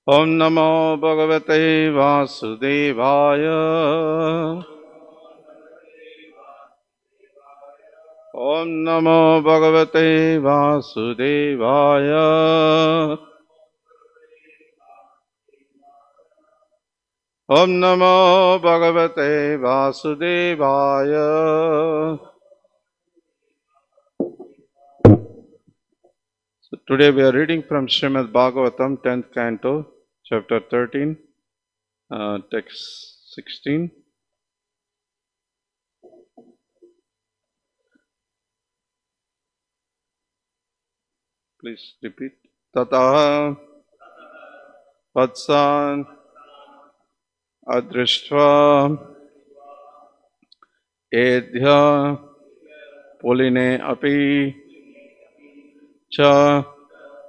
Om Namo Bhagavate Vasudevaya. Om Namo Bhagavate Vasudevaya. Om Namo Bhagavate Vasudevaya. So today we are reading from Srimad Bhagavatam 10th Canto, Chapter 13, Text 16. Please repeat. Tataha Vatsan Adrishtva Edhya Puline Api Cha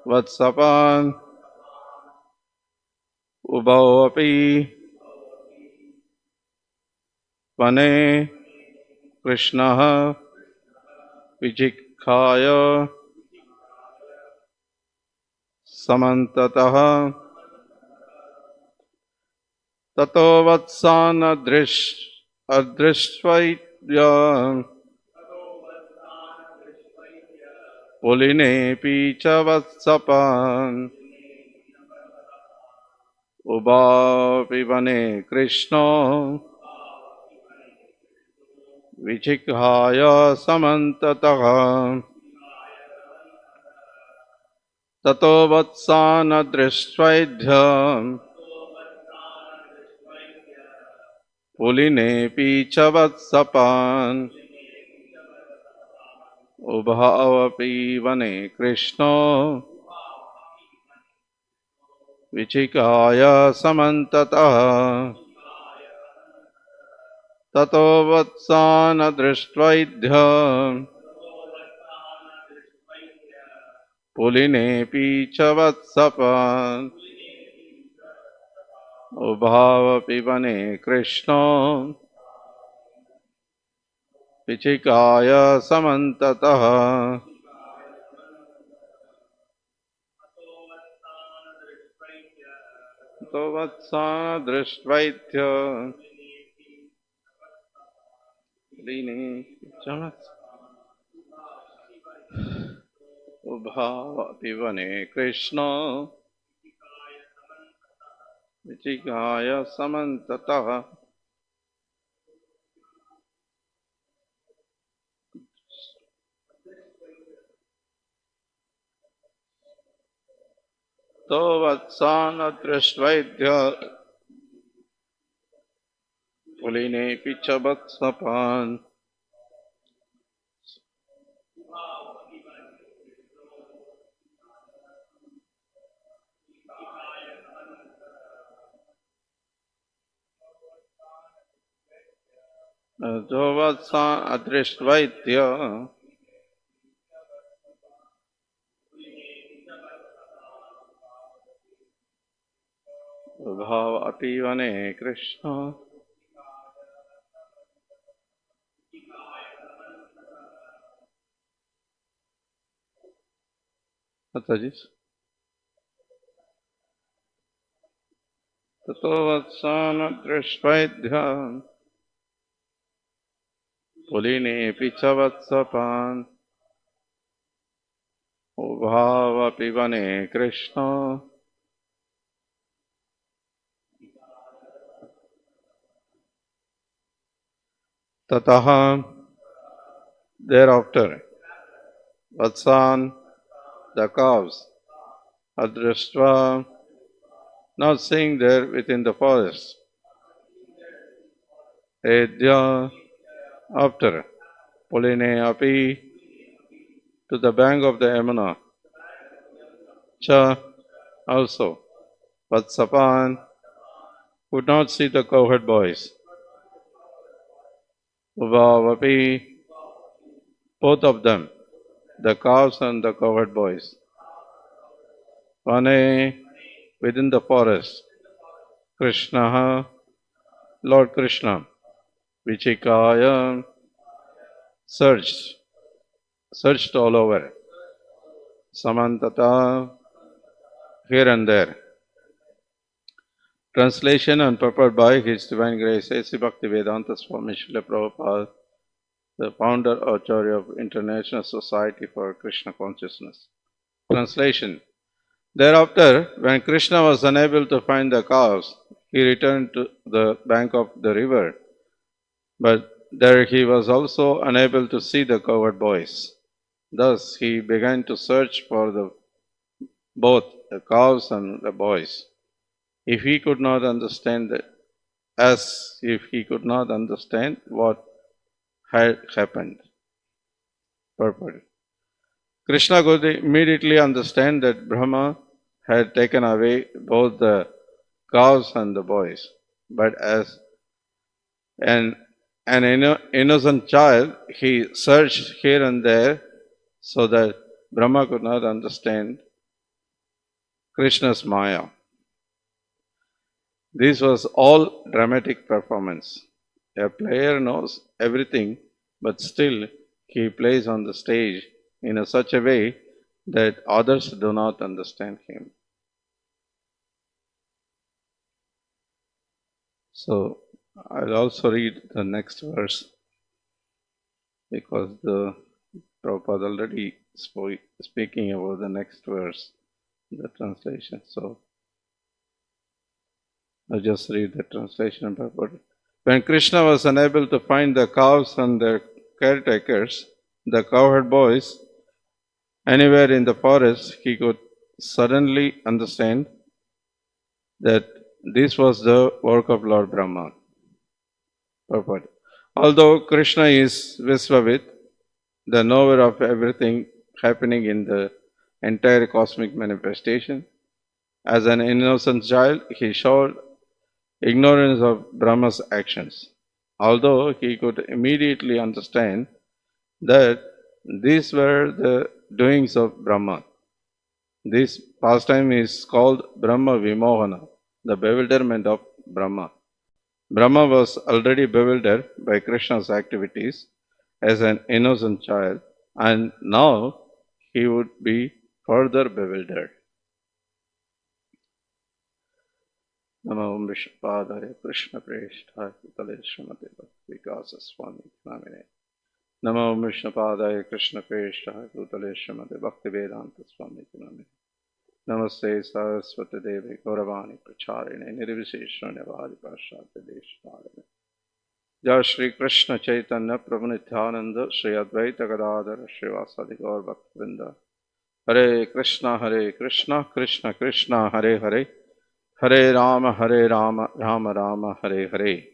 Vatsapan Ubhau Api Vane Krishna Vijikhaya Samantataha Tato Vatsan Adrishvaitya Puline Picha Vatsapan Ubhapi Vane Krishna Vichikhaya Samantataha Tato Vatsana Drishvaidhyam Puline Picha Vatsapan Ubhavapi Vane Krishna Vichikhaya Samantataha Tato Vatsana Drishvaidhyam Puline Picha Vatsapan Ubhavapi Vane Krishna Vichikhaya Samantataha Tato Vatsana Drishvaidya Puline Picha Ubhavapi Vane Krishna Vichikhaya Samantataha. To Vatsana Drishvaidya Puline Picha Vatsapan To Vatsana Drishvaidya Ubhavapi Vane Krishna Mataji. Tato Vatsana Drishvaidya Puline Picha Vatsapan Ubhavapi Vane Krishna Tataha. Thereafter Vatsan, the cows, Adrishva, now seeing there within the forest, Edhya, after, Puline Api, to the bank of the Yamuna, Cha, also, Vatsapan, could not see the cowherd boys, Ubhavapi, both of them, the cows and the cowherd boys, Vane, within the forest, Krishna, Lord Krishna, Vichikaya, searched all over, Samantata, here and there, Translation and purport by His Divine Grace A.C. Bhaktivedanta Swami Srila Prabhupada, the founder Acharya of International Society for Krishna Consciousness. Translation. Thereafter, when Krishna was unable to find the cows, he returned to the bank of the river, but there he was also unable to see the cowherd boys. Thus he began to search for both the cows and the boys. If he could not understand that, as if he could not understand what had happened. Purport. Krishna could immediately understand that Brahma had taken away both the cows and the boys. But as an innocent child, he searched here and there so that Brahma could not understand Krishna's Maya. This was all dramatic performance. A player knows everything, but still he plays on the stage in such a way that others do not understand him. So, I'll also read the next verse because the Prabhupada already speaking about the next verse, the translation. So, I'll just read the translation and purport. When Krishna was unable to find the cows and their caretakers, the cowherd boys, anywhere in the forest, he could suddenly understand that this was the work of Lord Brahma. Purport. Although Krishna is Visvavit, the knower of everything happening in the entire cosmic manifestation, as an innocent child, he showed ignorance of Brahma's actions. Although he could immediately understand that these were the doings of Brahma. This pastime is called Brahma Vimohana, the bewilderment of Brahma. Brahma was already bewildered by Krishna's activities as an innocent child, and now he would be further bewildered. Namo Vishnupadaya Krishna Preshthaya Kutale Srimate Bhakti Swami Namine. Namo Vishnupadaya Krishna Preshthaya Kutale Srimate Bhaktivedanta Swami Namine. Namaste Saraswati Devi Gauravani Pracharine Nirviseshwanyavadi Pashate Deshtarine. Jai Shri Krishna Chaitanya Prabhu Nityananda Shri Advaita Gadadhara Srivasadi Gaur Bhaktivinoda. Hare Krishna Krishna Krishna Hare Hare Hare Rama Rama Rama Hare Hare.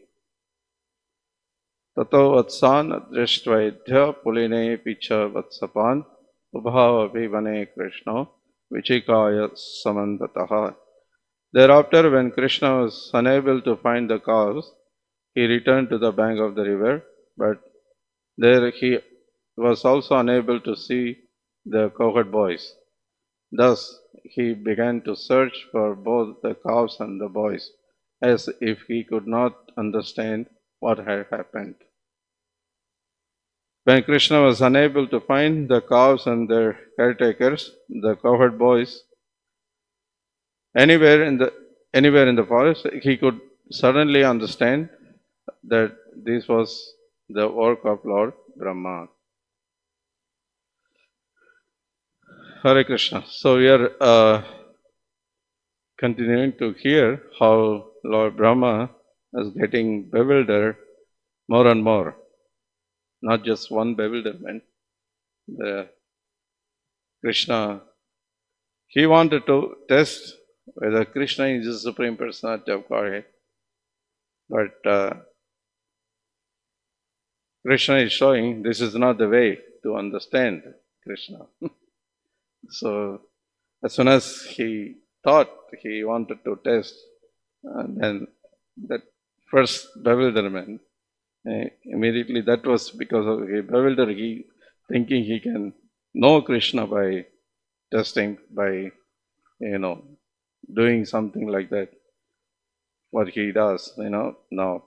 Tato Vatsan Drishtvaidya Puline Picha Vatsapan Ubhava Vivane Krishna Vichikaya Samandataha. Thereafter, when Krishna was unable to find the cows, he returned to the bank of the river, but there he was also unable to see the cowherd boys. Thus, he began to search for both the cows and the boys, as if he could not understand what had happened. When Krishna was unable to find the cows and their caretakers, the cowherd boys, anywhere in the forest, he could suddenly understand that this was the work of Lord Brahma. Hare Krishna. So we are continuing to hear how Lord Brahma is getting bewildered more and more. Not just one bewilderment. The Krishna, he wanted to test whether Krishna is the Supreme Personality of Godhead. But Krishna is showing this is not the way to understand Krishna. So as soon as he thought he wanted to test, and then that first bewilderment, immediately that was because of he bewildered, he thinking he can know Krishna by testing, by doing something like that. What he does, now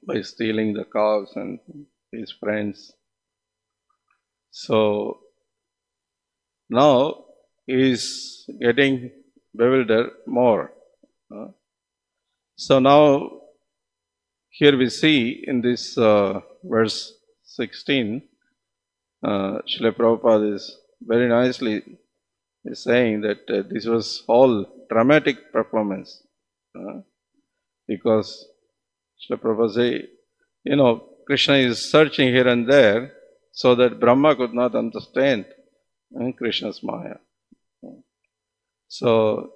by stealing the cows and his friends. So now he is getting bewildered more. So now, here we see in this verse 16, Srila Prabhupada is very nicely saying that this was all dramatic performance. Because Srila Prabhupada say, Krishna is searching here and there so that Brahma could not understand Krishna's Maya. So,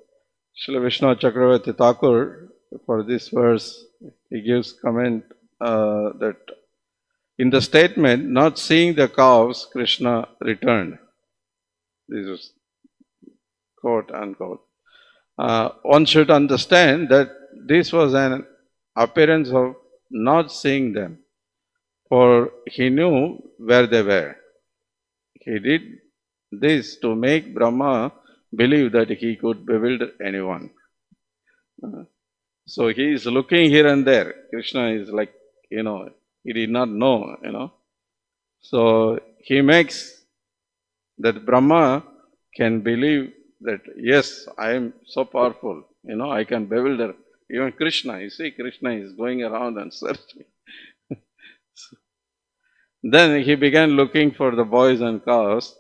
Srila Vishnu Chakravarti Thakur, for this verse, he gives comment that in the statement, not seeing the cows, Krishna returned. This is quote unquote. One should understand that this was an appearance of not seeing them, for he knew where they were. He did this to make Brahma believe that he could bewilder anyone. So he is looking here and there. Krishna is like, he did not know, So he makes that Brahma can believe that, yes, I am so powerful, I can bewilder even Krishna. You see, Krishna is going around and searching. Then he began looking for the boys and cows,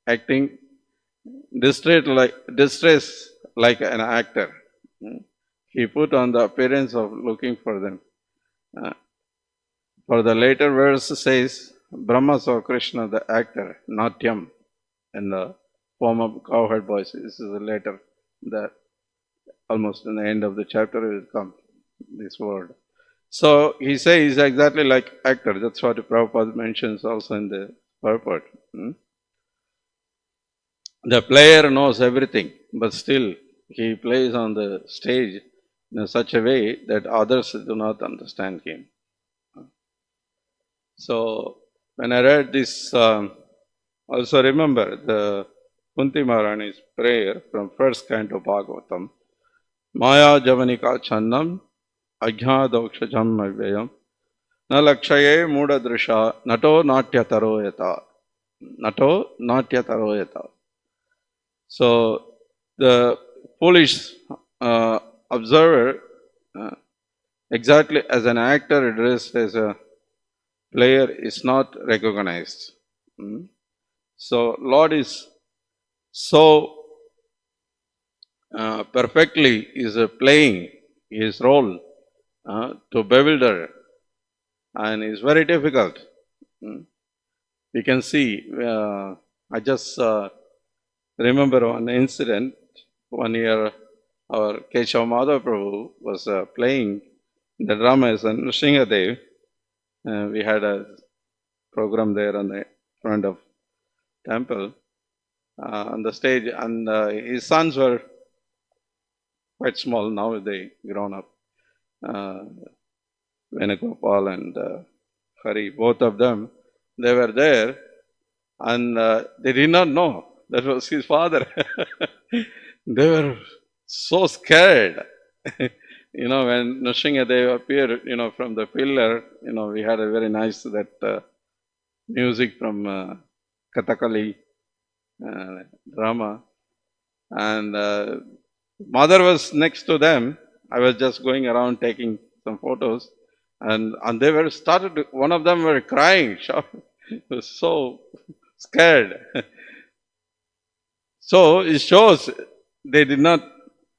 acting distress like an actor. He put on the appearance of looking for them. For the later verse says, Brahma saw Krishna, the actor, Natyam, in the form of cowherd boys. This is later, almost in the end of the chapter will come, this word. So he says exactly like actor. That's what Prabhupada mentions also in the purport. The player knows everything, but still he plays on the stage in such a way that others do not understand him. So when I read this, also remember the Kunti Maharani's prayer from first canto Bhagavatam. Maya Javanika Channam Ajnadokshajam Avyayam Na Lakshaye Muda Drisha Nato Natya Taroyata. Nato Natya Taroyata. So the foolish observer, exactly as an actor dressed as a player, is not recognized. So Lord is so perfectly is playing his role to bewilder, and is very difficult. We can see, I just remember one incident. One year our Keshav Madhav Prabhu was playing the dramas and Nrsingadev. We had a program there on the front of temple on the stage, and his sons were quite small. Now they grown up. Venugopal and Hari, both of them, they were there, and they did not know that was his father. They were so scared. When Nrsingadev appeared, from the pillar, we had a very nice music from Kathakali drama, and mother was next to them. I was just going around taking some photos, and they were one of them were crying, was so scared. So it shows they did not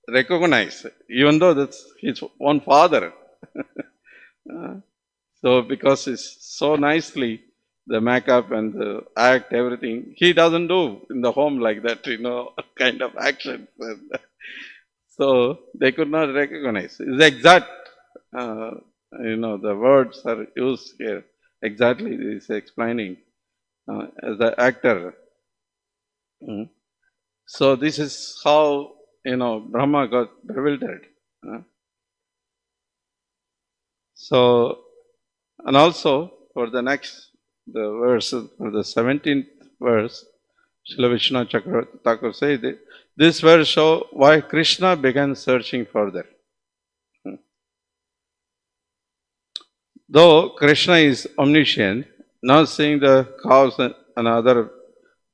recognize, even though that's his own father. So because it's so nicely, the makeup and the act, everything, he doesn't do in the home like that, kind of action. So they could not recognize. It's exact, the words are used here. Exactly, this is explaining as the actor. So this is how, Brahma got bewildered. So, and also for the verse, for the 17th verse, Srila Vishnu Chakravarti Thakur says, this verse shows why Krishna began searching further. Though Krishna is omniscient, not seeing the cows and other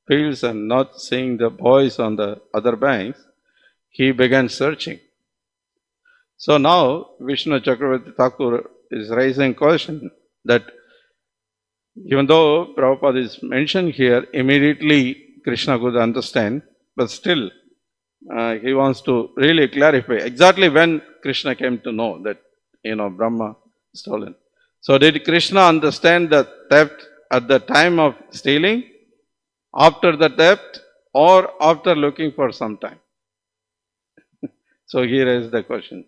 fields and not seeing the boys on the other banks, he began searching. So now Vishnu Chakravarti Thakur is raising question that even though Prabhupada is mentioned here, immediately Krishna could understand, but still he wants to really clarify exactly when Krishna came to know that, Brahma stolen. So did Krishna understand the theft at the time of stealing, after the theft, or after looking for some time? So here is the question.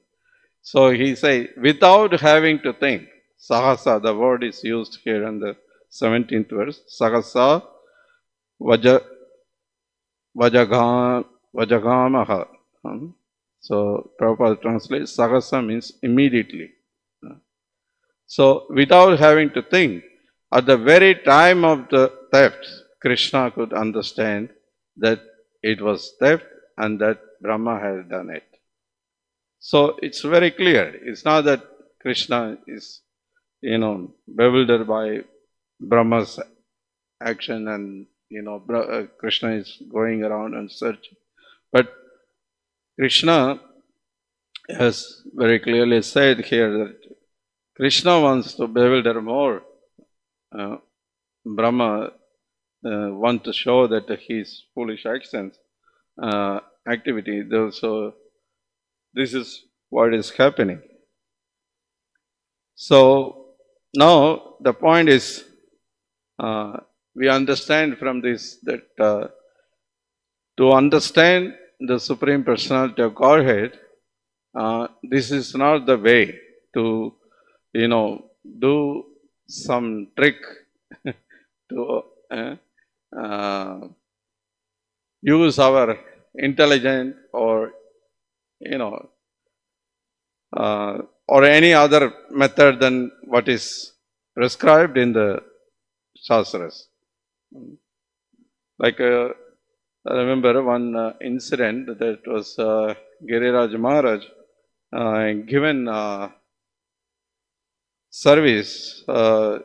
So he say, without having to think, sahasa, the word is used here in the 17th verse, sahasa vaja, vajagamaha. So Prabhupada translates, sahasa means immediately. So without having to think, at the very time of the theft, Krishna could understand that it was theft and that Brahma had done it. So it's very clear. It's not that Krishna is, bewildered by Brahma's action and, Krishna is going around and searching. But Krishna has very clearly said here that Krishna wants to bewilder more. Brahma wants to show that his foolish actions, activity. So this is what is happening. So now the point is, we understand from this that to understand the Supreme Personality of Godhead, this is not the way to, do some trick to use our intelligence or, or any other method than what is prescribed in the Shastras. Like I remember one incident that was Giriraj Maharaj given service. Srila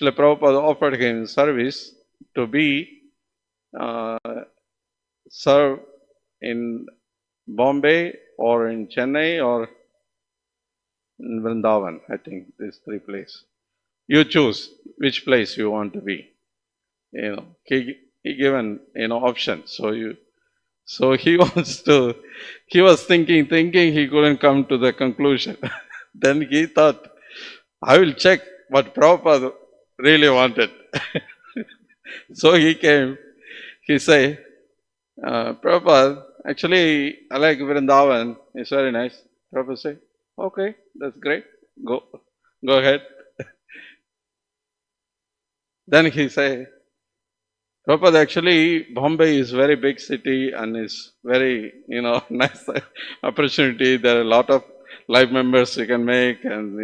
Prabhupada offered him service to be served in Bombay or in Chennai or in Vrindavan. I think these three places. You choose which place you want to be. He given option. So he was thinking, he couldn't come to the conclusion. Then he thought, I will check what Prabhupada really wanted. So he came, he said, Prabhupada, actually I like Vrindavan, it's very nice. Prabhupada said, okay, that's great, go ahead. Then he said, Prabhupada, actually Bombay is very big city and is very, nice opportunity. There are a lot of life members you can make and,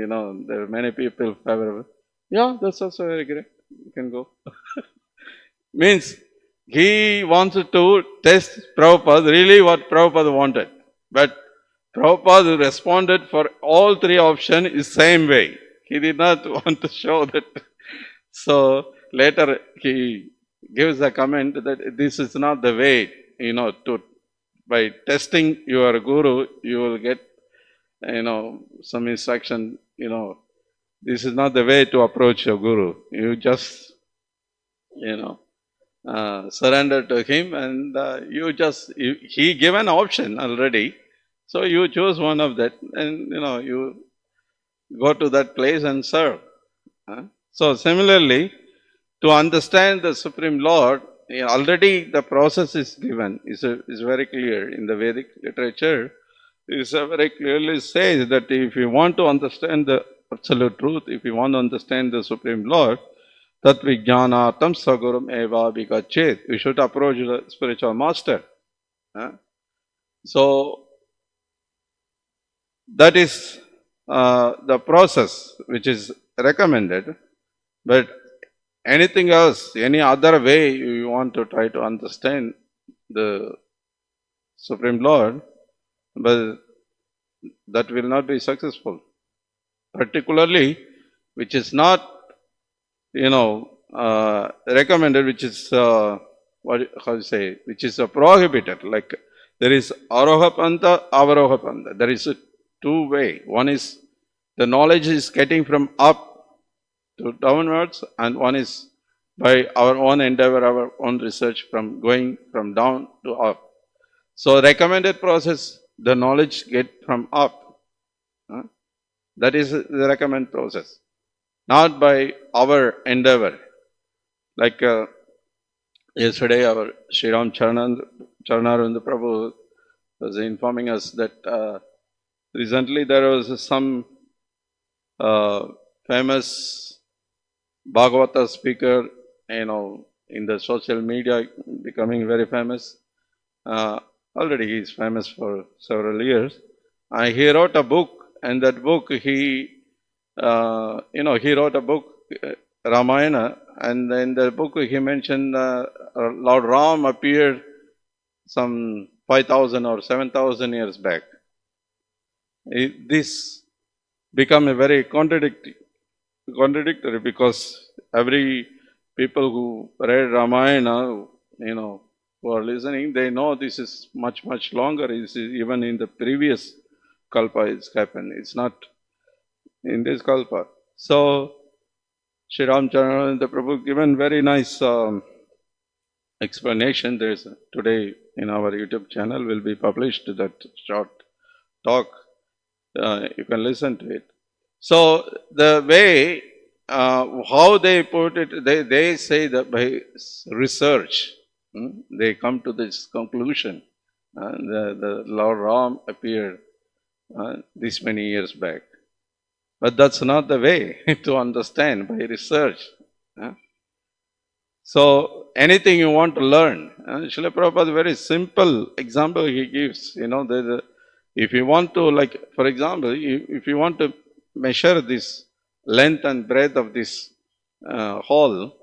there are many people favorable. Yeah, that's also very great. You can go. Means he wanted to test Prabhupada, really what Prabhupada wanted. But Prabhupada responded for all three options is same way. He did not want to show that. So later he gives a comment that this is not the way, by testing your guru, you will get, some instruction, this is not the way to approach your guru. You just, surrender to him and he gave an option already. So you choose one of that and, you go to that place and serve. So similarly, to understand the Supreme Lord, already the process is given, is very clear in the Vedic literature. It very clearly says that if you want to understand the absolute truth, if you want to understand the Supreme Lord, tat vijnanatam sagurum eva vikachet. We should approach the spiritual master. So that is the process which is recommended. But anything else, any other way you want to try to understand the Supreme Lord, but that will not be successful. Particularly, which is not, recommended, which is, which is prohibited. Like there is Aroha Panta, Avaroha Panta. There is two way. One is the knowledge is getting from up to downwards, and one is by our own endeavor, our own research from going from down to up. So recommended process, the knowledge get from up. That is the recommended process, not by our endeavor. Like yesterday, our Sriram Charanarvind Prabhu was informing us that recently there was some famous Bhagavata speaker, in the social media, becoming very famous. Already he is famous for several years. He wrote a book, and that book he wrote a book, Ramayana, and in the book he mentioned Lord Ram appeared some 5,000 or 7,000 years back. This become a very contradictory because every people who read Ramayana, who are listening, they know this is much, much longer. This is even in the previous Kalpa it's happened. It's not in this Kalpa. So, Sri Ram Charanarvind Prabhu given very nice explanation. There's today in our YouTube channel will be published that short talk. You can listen to it. So, the way how they put it, they say that by research, they come to this conclusion. The Lord Ram appeared this many years back. But that's not the way to understand by research. So anything you want to learn, Srila Prabhupada, very simple example he gives. If you want to, like, for example, if you want to measure this length and breadth of this hall,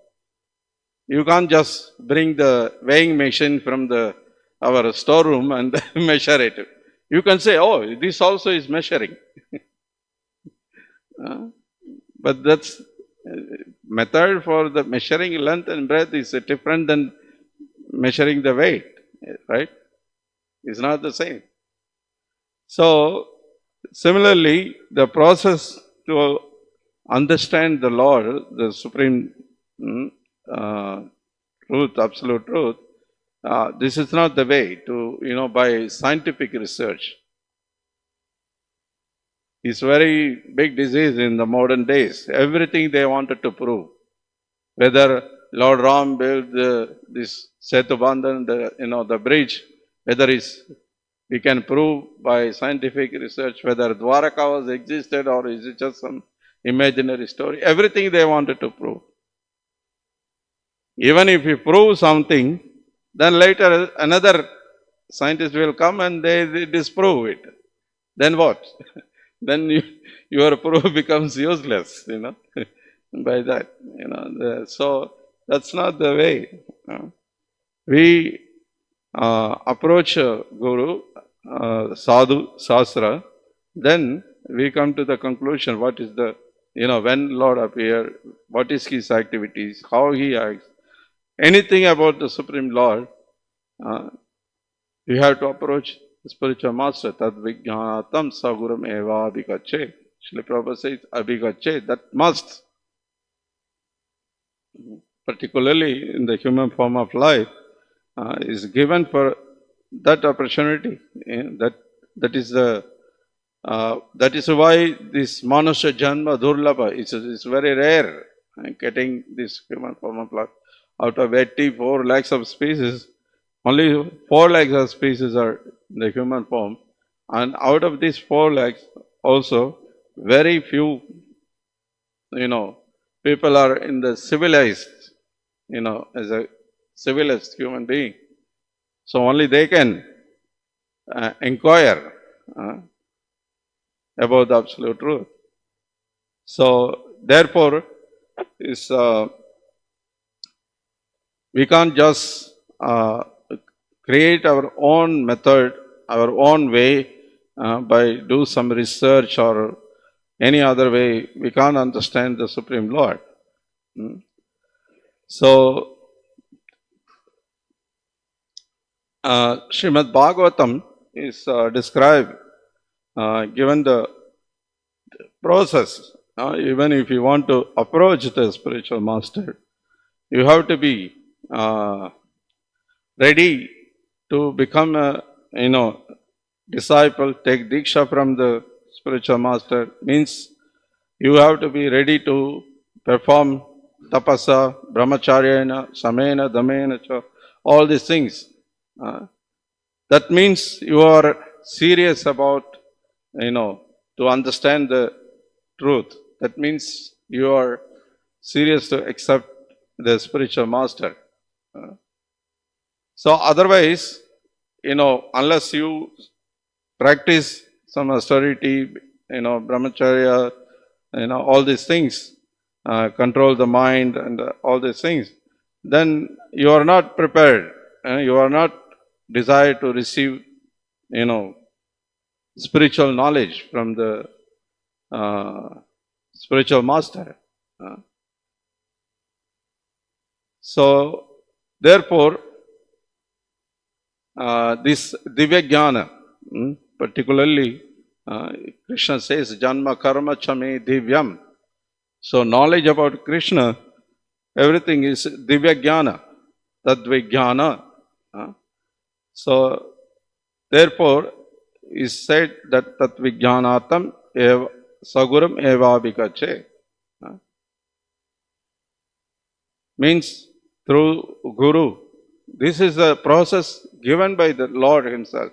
you can't just bring the weighing machine from our storeroom and measure it. You can say, oh, this also is measuring. But that's method for the measuring length and breadth is different than measuring the weight, right? It's not the same. So, similarly, the process to understand the Lord, the supreme truth, absolute truth, this is not the way to, by scientific research. It's very big disease in the modern days. Everything they wanted to prove. Whether Lord Ram built this Setu Bandhan, the bridge, whether we can prove by scientific research whether Dwaraka was existed or is it just some imaginary story. Everything they wanted to prove. Even if you prove something, then later another scientist will come and they disprove it. Then what? Then your proof becomes useless, by that. So that's not the way. We approach Guru, Sadhu, Sastra, then we come to the conclusion what is when Lord appeared, what is his activities, how he acts. Anything about the Supreme Lord, you have to approach the spiritual master. Tad vijñānatam saguram eva abhigacche. Srila Prabhupada says abhigacche, that must. Particularly in the human form of life, is given for that opportunity. That is why this manusya janma durlabha is very rare. Getting this human form of life. Out of 84 lakhs of species, only 4 lakhs of species are in the human form. And out of these 4 lakhs, also, very few, people are in the civilized, as a civilized human being. So only they can inquire about the absolute truth. So, therefore, we can't just create our own method, our own way by do some research or any other way. We can't understand the Supreme Lord. So, Srimad Bhagavatam is described given the process, even if you want to approach the spiritual master, you have to be ready to become a disciple, take diksha from the spiritual master. Means you have to be ready to perform tapasa, brahmacharyana, samena, damena, cha, all these things. That means you are serious about, to understand the truth. That means you are serious to accept the spiritual master. So otherwise, unless you practice some austerity, brahmacharya, all these things, control the mind and all these things, then you are not prepared. You are not desired to receive, spiritual knowledge from the spiritual master. So, therefore, this Divya Jnana, particularly, Krishna says, Janma Karma Chame Divyam. So, knowledge about Krishna, everything is Divya Jnana, Tadvijnana. So, therefore, is said that Tatvijnanatam eva Saguram eva vikache. Means through Guru. This is a process given by the Lord Himself.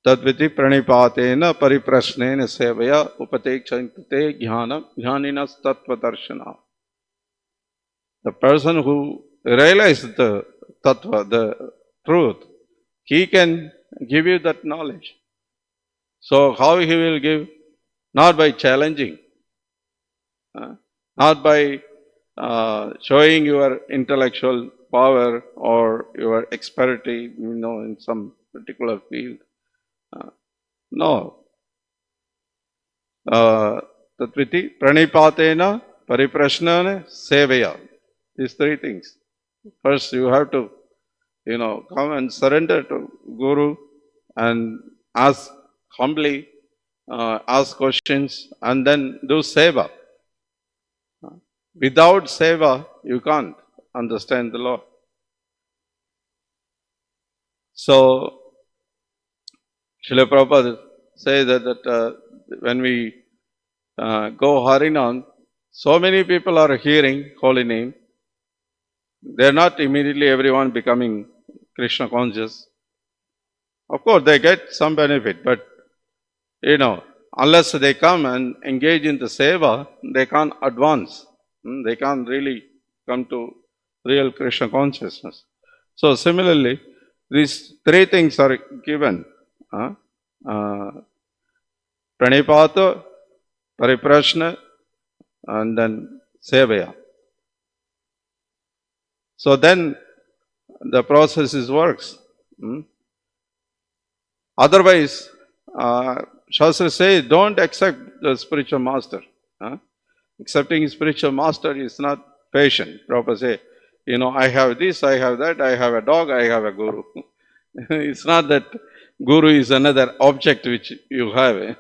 Tadviti pranipatena pariprasnena sevaya upatekshante jnanam jnaninas tattva darshana. The person who realizes the tattva, the truth, he can give you that knowledge. So how he will give? Not by challenging, not by showing your intellectual power or your expertise, in some particular field. No. Tatviti pranipatena pariprashnana sevaya. These three things. First, you have to, come and surrender to Guru and ask humbly, ask questions, and then do seva. Without seva, you can't understand the Lord. So, Srila Prabhupada says that when we go Harinam, so many people are hearing holy name. They are not immediately everyone becoming Krishna conscious. Of course, they get some benefit, but unless they come and engage in the seva, they can't advance. They can't really come to real Krishna consciousness. So similarly, these three things are given. Pranipata, Pariprashna, and then Sevaya. So then the process works. Otherwise, Shastra says, don't accept the spiritual master. Accepting spiritual master is not patient. Prabhupada say, I have this, I have that, I have a dog, I have a guru. It's not that guru is another object which you have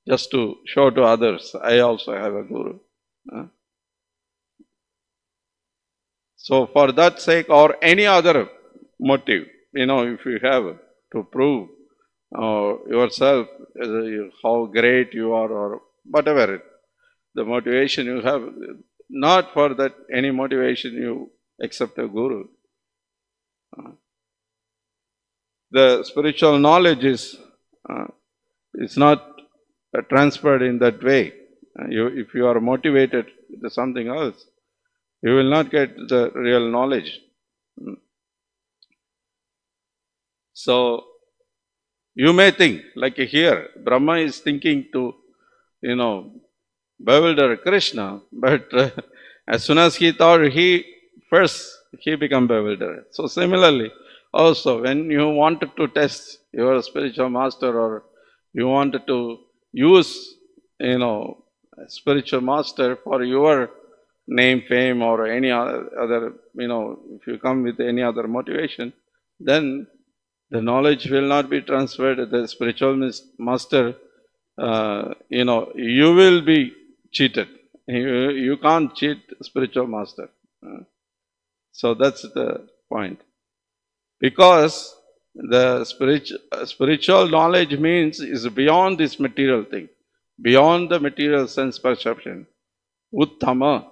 just to show to others. I also have a guru. So for that sake or any other motive, if you have to prove yourself how great you are or whatever the motivation you have, not for that any motivation you accept a guru. The spiritual knowledge is not transferred in that way. If you are motivated to something else, you will not get the real knowledge. So, you may think, like here, Brahma is thinking to, bewilder Krishna, but as soon as he thought, he became bewildered. So similarly, also when you wanted to test your spiritual master or you wanted to use, a spiritual master for your name, fame or any other, if you come with any other motivation, then The knowledge will not be transferred. The spiritual master, you will be cheated. You can't cheat spiritual master. So that's the point. Because the spiritual knowledge means is beyond this material thing, beyond the material sense perception. Uttama,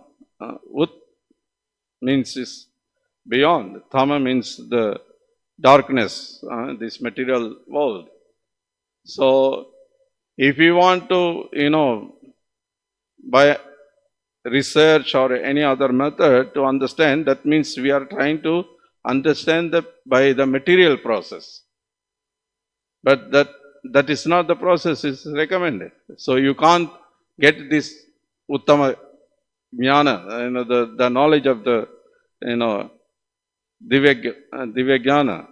ut means is beyond. Tama means the darkness, this material world. So, if you want to, by research or any other method to understand, that means we are trying to understand by the material process. But that is not the process is recommended. So you can't get this uttama jnana, the knowledge of the, divya jnana.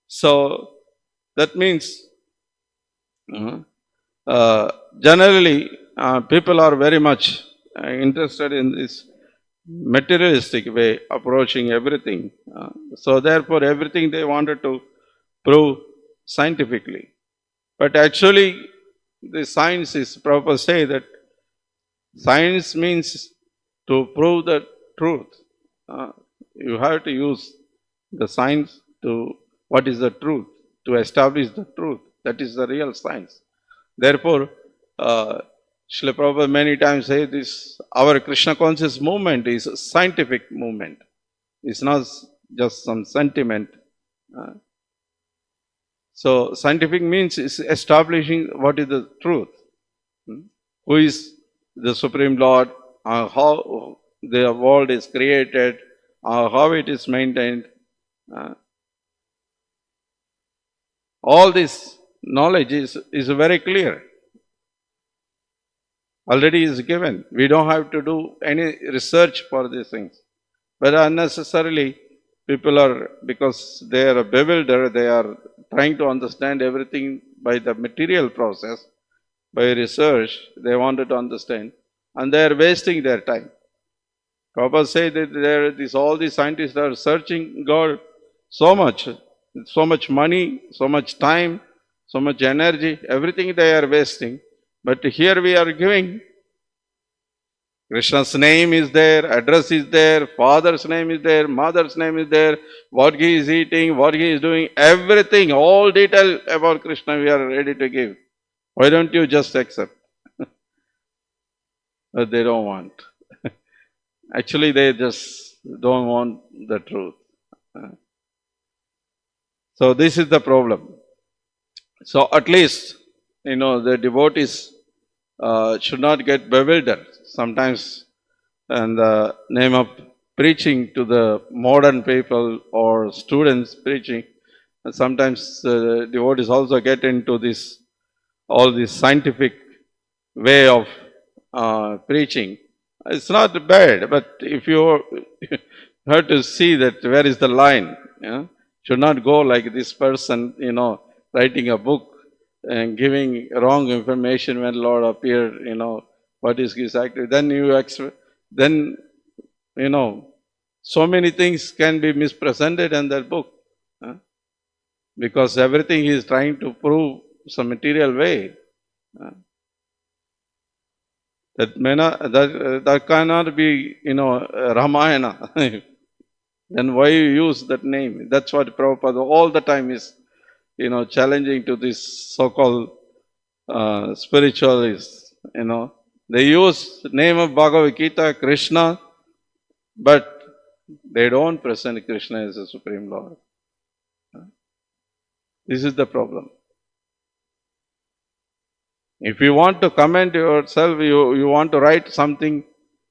So that means generally people are very much interested in this materialistic way approaching everything. So therefore everything they wanted to prove scientifically. But actually the science is proper say that science means to prove the truth. You have to use the science to what is the truth, to establish the truth. That is the real science. Therefore, Srila Prabhupada many times say this, our Krishna conscious movement is a scientific movement. It's not just some sentiment. So scientific means is establishing what is the truth. Who is the Supreme Lord, how the world is created, how it is maintained. All this knowledge is very clear. Already is given. We don't have to do any research for these things. But unnecessarily, people are, because they are bewildered, they are trying to understand everything by the material process, by research, they wanted to understand, and they are wasting their time. Prabhupada say that all these scientists are searching God so much money, so much time, so much energy, everything they are wasting. But here we are giving. Krishna's name is there, address is there, father's name is there, mother's name is there, what he is eating, what he is doing, everything, all detail about Krishna we are ready to give. Why don't you just accept? But they don't want. Actually, they just don't want the truth. So this is the problem. So at least, the devotees should not get bewildered. Sometimes in the name of preaching to the modern people or students preaching, sometimes devotees also get into all this scientific way of preaching. It's not bad, but if you have to see that where is the line, should not go like this person, writing a book and giving wrong information when Lord appeared, what is his activity. Then so many things can be mispresented in that book. Because everything he is trying to prove some material way. That cannot be, Ramayana. Then why you use that name? That's what Prabhupada all the time is, challenging to this so-called spiritualists. They use the name of Bhagavad Gita, Krishna, but they don't present Krishna as a Supreme Lord. This is the problem. If you want to comment yourself, you want to write something,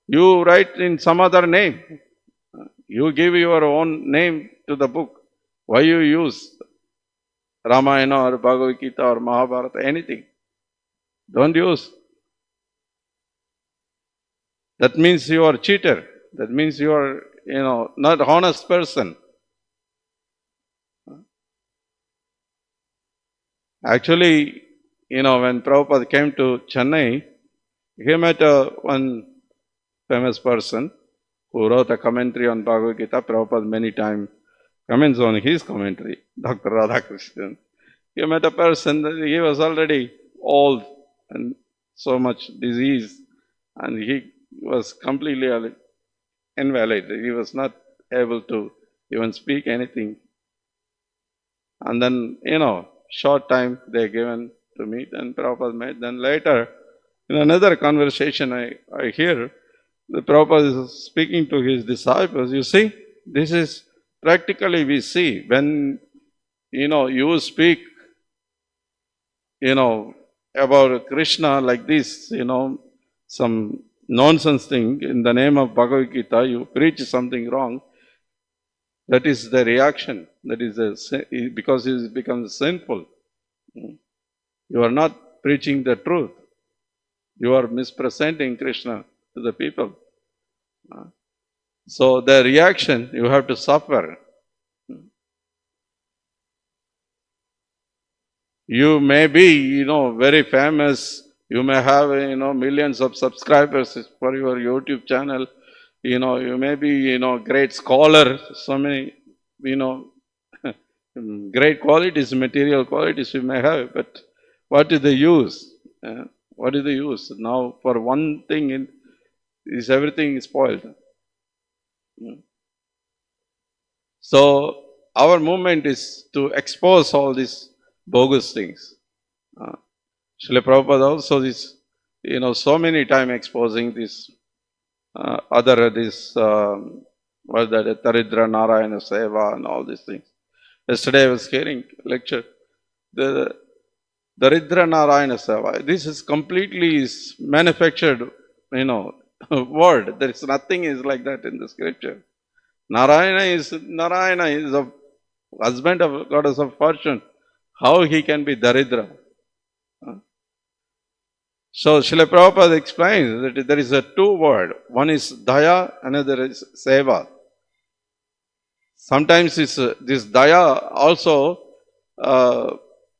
you write in some other name. You give your own name to the book. Why you use Ramayana or Bhagavad Gita or Mahabharata, anything? Don't use. That means you are a cheater. That means you are, not honest person. Actually, when Prabhupada came to Chennai, he met one famous person who wrote a commentary on Bhagavad Gita. Prabhupada many times comments on his commentary, Dr. Radhakrishnan. He met a person that he was already old and so much disease, and he was completely invalid. He was not able to even speak anything. And then, short time they given to meet, and Prabhupada met. Then later, in another conversation I hear, the Prabhupada is speaking to his disciples. You see, this is practically we see when, you speak, about Krishna like this, some nonsense thing in the name of Bhagavad Gita, you preach something wrong. That is the reaction. That is because it becomes sinful. You are not preaching the truth. You are misrepresenting Krishna to the people. So the reaction you have to suffer. You may be, very famous. You may have, millions of subscribers for your YouTube channel. You may be, great scholar. So many, great qualities, material qualities you may have. But what is the use? What is the use? Now, for one thing, is everything spoiled. So, our movement is to expose all these bogus things. Srila Prabhupada also is, so many times exposing this what that Taridra Narayana Seva and all these things. Yesterday I was hearing lecture. The Taridra Narayana Seva, this is completely manufactured, word. There is nothing is like that in the scripture. Narayana is a husband of goddess of fortune. How he can be Daridra? So Srila Prabhupada explains that there is a two word. One is Daya, another is Seva. Sometimes this Daya also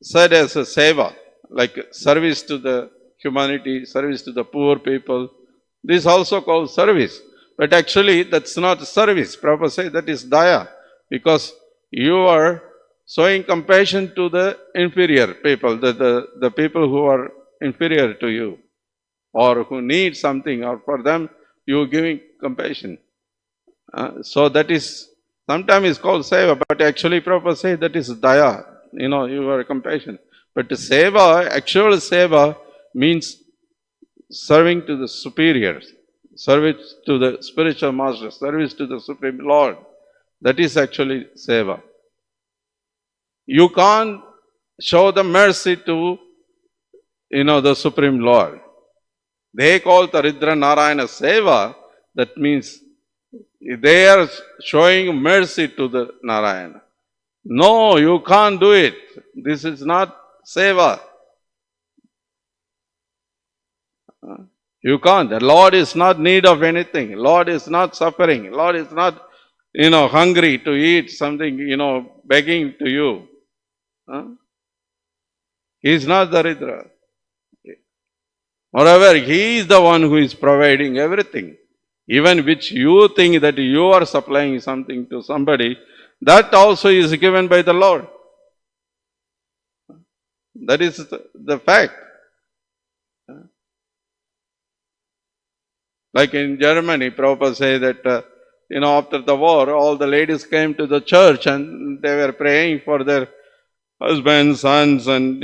said as a Seva, like service to the humanity, service to the poor people. This is also called service. But actually that's not service. Prabhupada says that is Daya, because you are showing compassion to the inferior people, the people who are inferior to you or who need something, or for them you giving compassion. So that is sometimes is called seva, but actually Prabhupada says that is daya, you are compassion. But seva, actual seva means serving to the superiors, service to the spiritual master, service to the Supreme Lord. That is actually seva. You can't show the mercy to, the Supreme Lord. They call Taridra Narayana Seva. That means they are showing mercy to the Narayana. No, you can't do it. This is not Seva. You can't. The Lord is not in need of anything. Lord is not suffering. Lord is not, hungry to eat something, begging to you. He is not Daridra. Moreover, He is the one who is providing everything. Even which you think that you are supplying something to somebody, that also is given by the Lord. That is the fact. Like in Germany, Prabhupada says that, after the war, all the ladies came to the church and they were praying for their husbands, sons, and,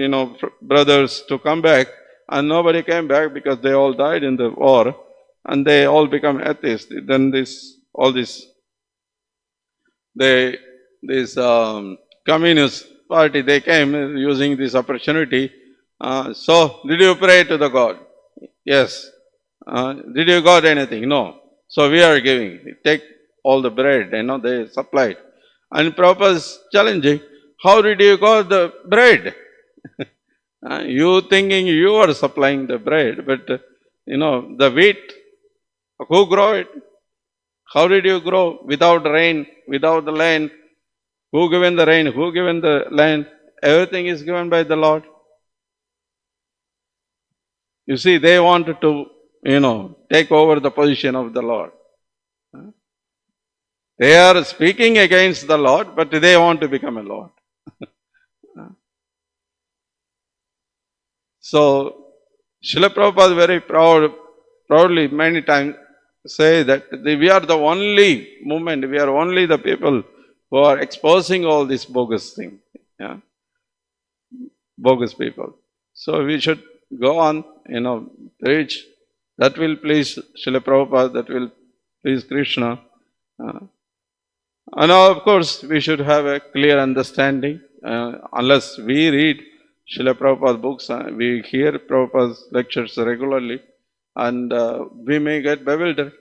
brothers to come back. And nobody came back because they all died in the war. And they all become atheists. Then this communist party, they came using this opportunity. So, did you pray to the God? Yes. Did you got anything? No. So we are giving. Take all the bread, they supplied. And Prabhupada is challenging, how did you got the bread? You thinking you are supplying the bread, but the wheat, who grow it? How did you grow? Without rain, without the land. Who given the rain? Who given the land? Everything is given by the Lord. You see, they wanted to, take over the position of the Lord. They are speaking against the Lord, but they want to become a Lord. So, Srila Prabhupada very proudly many times say that we are the only movement, we are only the people who are exposing all this bogus thing. Yeah? Bogus people. So we should go on, preach. That will please Srila Prabhupada, that will please Krishna. And of course, we should have a clear understanding. Unless we read Srila Prabhupada books, we hear Prabhupada's lectures regularly, and we may get bewildered.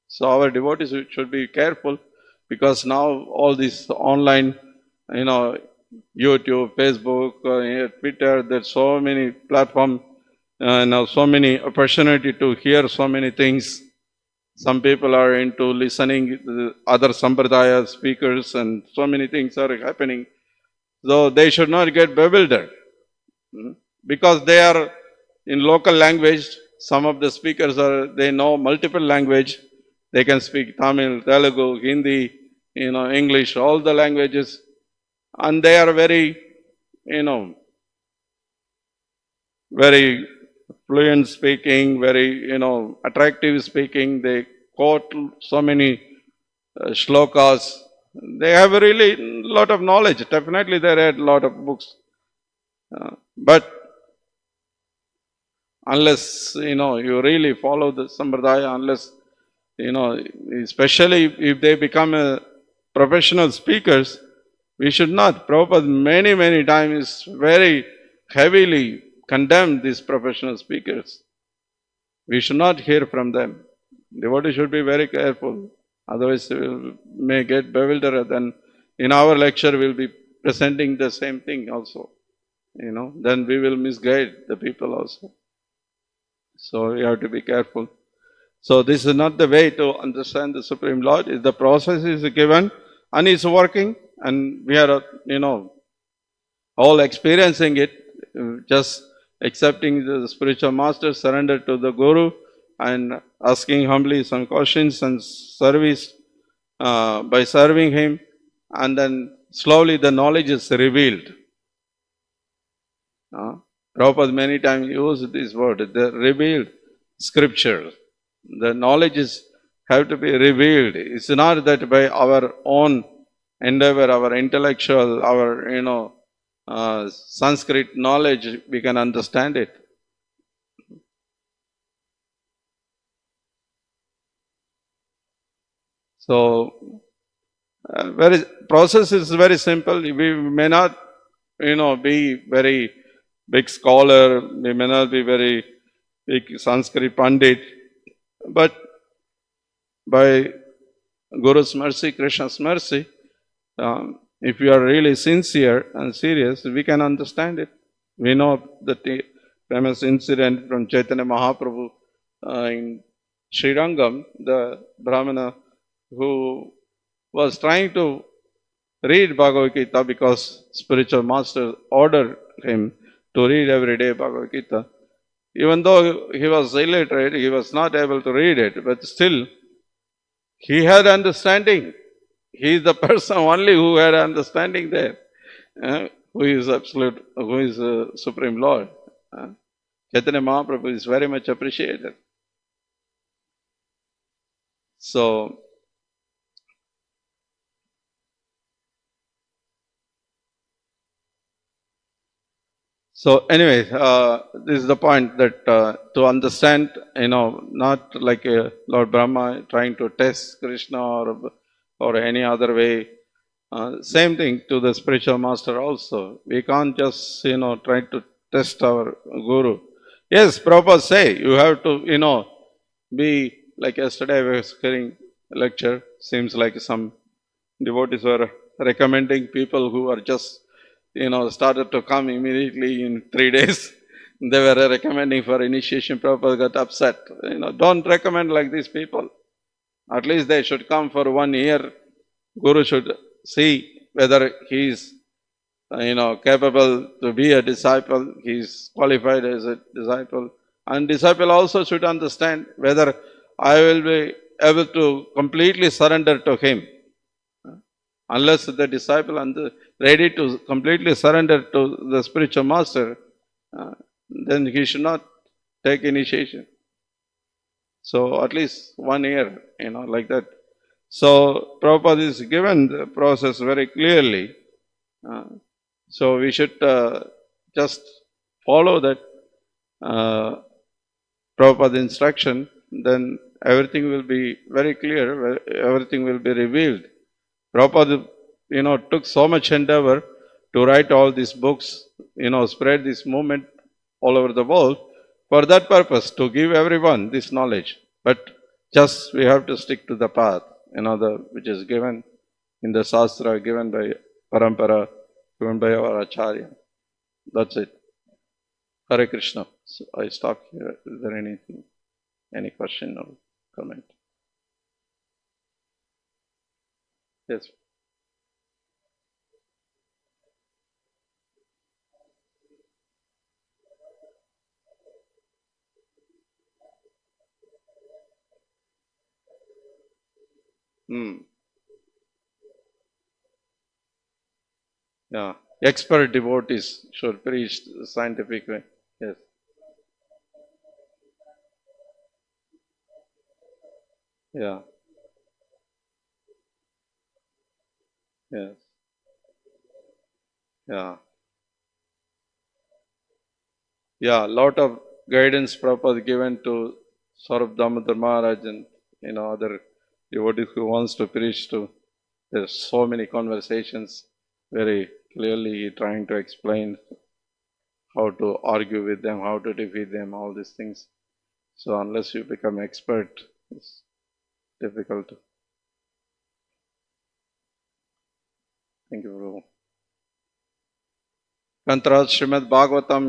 So our devotees should be careful, because now all this online, YouTube, Facebook, Twitter, there's so many platforms, now so many opportunity to hear so many things. Some people are into listening to other Sampradaya speakers, and so many things are happening. So they should not get bewildered, because they are in local language. Some of the speakers they know multiple language. They can speak Tamil, Telugu, Hindi, English, all the languages. And they are very, very fluent speaking, very, attractive speaking. They quote so many shlokas. They have a really lot of knowledge. Definitely they read a lot of books. But unless, you really follow the Sampradaya, unless, especially if they become professional speakers, we should not. Prabhupada many times very heavily condemned these professional speakers. We should not hear from them. Devotees should be very careful. Otherwise, we may get bewildered. Then in our lecture, we'll be presenting the same thing also. Then we will misguide the people also. So we have to be careful. So this is not the way to understand the Supreme Lord. The process is given and it's working, and we are, all experiencing it, just accepting the spiritual master, surrender to the Guru, and asking humbly some questions and service by serving him, and then slowly the knowledge is revealed. Prabhupada many times used this word, the revealed scripture. The knowledge have to be revealed. It's not that by our own endeavor, our intellectual, our Sanskrit knowledge, we can understand it. So, process is very simple. We may not, be very big scholar. We may not be very big Sanskrit Pandit, but by Guru's mercy, Krishna's mercy, if we are really sincere and serious, we can understand it. We know the famous incident from Chaitanya Mahaprabhu in Srirangam, the Brahmana who was trying to read Bhagavad Gita because spiritual master ordered him to read every day Bhagavad Gita. Even though he was illiterate, he was not able to read it, but still he had understanding. He is the person only who had understanding there, who is absolute, who is Supreme Lord. Chaitanya Mahaprabhu is very much appreciated. So anyway, this is the point that to understand, not like Lord Brahma trying to test Krishna or any other way. Same thing to the spiritual master also. We can't just, try to test our Guru. Yes, Prabhupada say, you have to, be, like yesterday I was hearing a lecture, seems like some devotees were recommending people who are just, started to come immediately in 3 days. They were recommending for initiation. Prabhupada got upset. Don't recommend like these people. At least they should come for 1 year. Guru should see whether he is, capable to be a disciple. He is qualified as a disciple. And disciple also should understand whether I will be able to completely surrender to him. Unless the disciple is ready to completely surrender to the spiritual master, uh, then he should not take initiation. So at least 1 year, like that. So Prabhupada is given the process very clearly. Uh, so we should just follow that Prabhupada instruction, then everything will be very clear, everything will be revealed. Prabhupada, took so much endeavor to write all these books, spread this movement all over the world for that purpose, to give everyone this knowledge. But just we have to stick to the path, which is given in the Shastra, given by Parampara, given by our Acharya. That's it. Hare Krishna. So I stop here. Is there anything, any question or comment? Yes. Hmm. Yeah. Expert devotees should preach scientific way. Yes. Yeah. Yes. Yeah. Yeah. Lot of guidance Prabhupada given to Saurabh Damodar Maharaj and other devotees who wants to preach to. There's so many conversations, very clearly trying to explain how to argue with them, how to defeat them, all these things. So unless you become expert, it's difficult. Thank you, Prabhu. Kantarat Srimad Bhagavatam